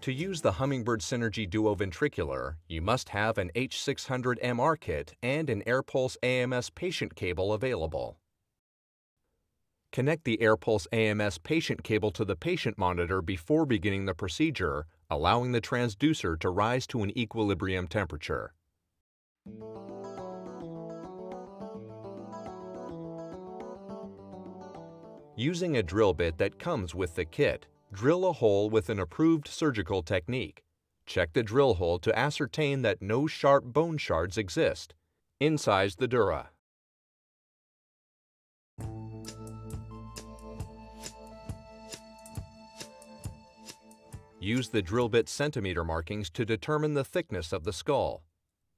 To use the Hummingbird Synergy Duo Ventricular, you must have an H600MR kit and an AirPulse AMS patient cable available. Connect the AirPulse AMS patient cable to the patient monitor before beginning the procedure, allowing the transducer to rise to an equilibrium temperature. Using a drill bit that comes with the kit, drill a hole with an approved surgical technique. Check the drill hole to ascertain that no sharp bone shards exist. Incise the dura. Use the drill bit centimeter markings to determine the thickness of the skull.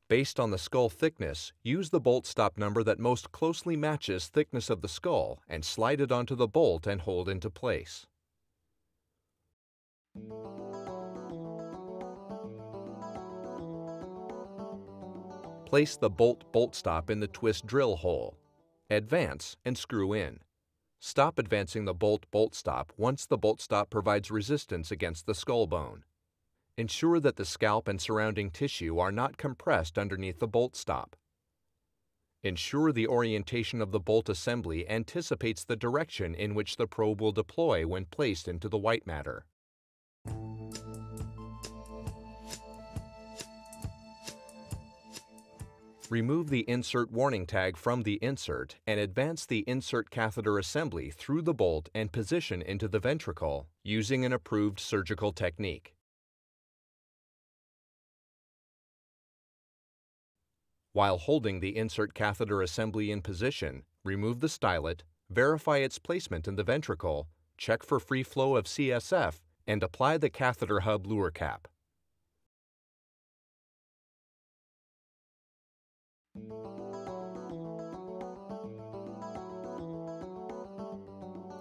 Based on the skull thickness, use the bolt stop number that most closely matches thickness of the skull and slide it onto the bolt and hold into place. Place the bolt stop in the twist drill hole. Advance and screw in. Stop advancing the bolt stop once the bolt stop provides resistance against the skull bone. Ensure that the scalp and surrounding tissue are not compressed underneath the bolt stop. Ensure the orientation of the bolt assembly anticipates the direction in which the probe will deploy when placed into the white matter. Remove the insert warning tag from the insert and advance the insert catheter assembly through the bolt and position into the ventricle using an approved surgical technique. While holding the insert catheter assembly in position, remove the stylet, verify its placement in the ventricle, check for free flow of CSF, and apply the catheter hub Luer cap.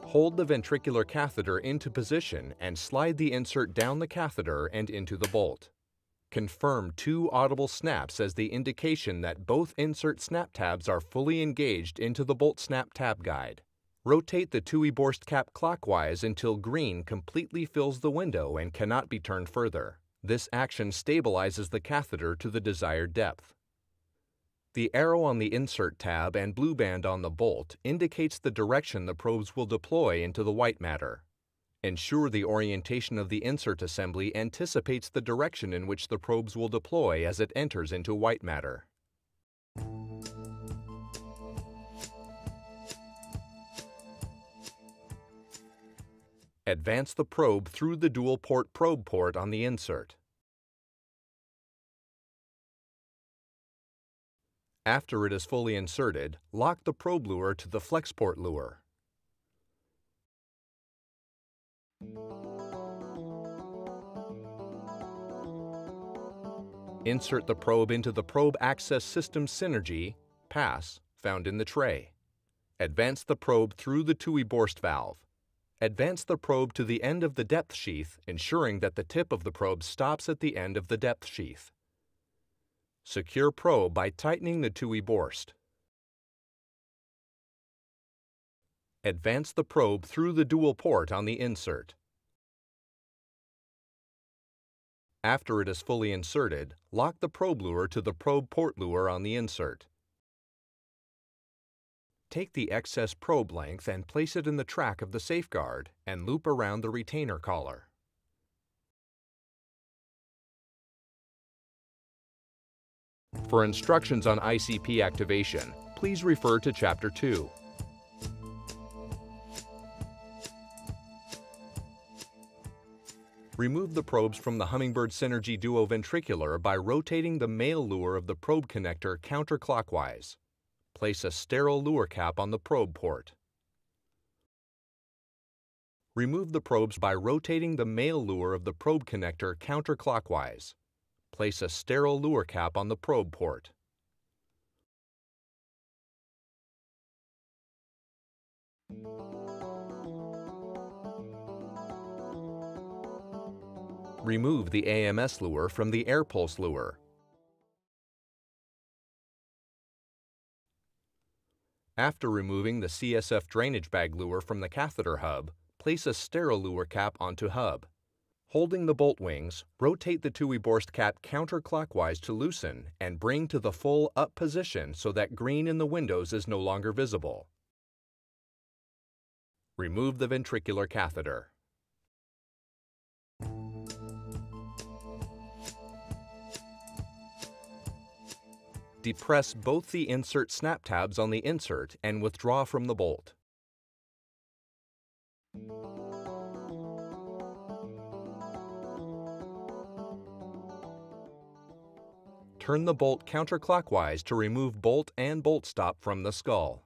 Hold the ventricular catheter into position and slide the insert down the catheter and into the bolt. Confirm 2 audible snaps as the indication that both insert snap tabs are fully engaged into the bolt snap tab guide. Rotate the Tuohy-Borst cap clockwise until green completely fills the window and cannot be turned further. This action stabilizes the catheter to the desired depth. The arrow on the insert tab and blue band on the bolt indicates the direction the probes will deploy into the white matter. Ensure the orientation of the insert assembly anticipates the direction in which the probes will deploy as it enters into white matter. Advance the probe through the dual-port probe port on the insert. After it is fully inserted, lock the probe Luer to the FlexPort Luer. Insert the probe into the Probe Access System Synergy (PASS) found in the tray. Advance the probe through the Tuohy-Borst valve. Advance the probe to the end of the depth sheath, ensuring that the tip of the probe stops at the end of the depth sheath. Secure probe by tightening the Tuohy-Borst. Advance the probe through the dual port on the insert. After it is fully inserted, lock the probe Luer to the probe port Luer on the insert. Take the excess probe length and place it in the track of the safeguard and loop around the retainer collar. For instructions on ICP activation, please refer to Chapter 2. Remove the probes from the Hummingbird Synergy Duo Ventricular by rotating the male Luer of the probe connector counterclockwise. Place a sterile Luer cap on the probe port. Remove the probes by rotating the male Luer of the probe connector counterclockwise. Place a sterile Luer cap on the probe port. Remove the AMS Luer from the AirPulse Luer. After removing the CSF drainage bag Luer from the catheter hub, place a sterile Luer cap onto hub. Holding the bolt wings, rotate the Tuiborst cap counterclockwise to loosen and bring to the full up position so that green in the windows is no longer visible. Remove the ventricular catheter. Depress both the insert snap tabs on the insert and withdraw from the bolt. Turn the bolt counterclockwise to remove bolt and bolt stop from the skull.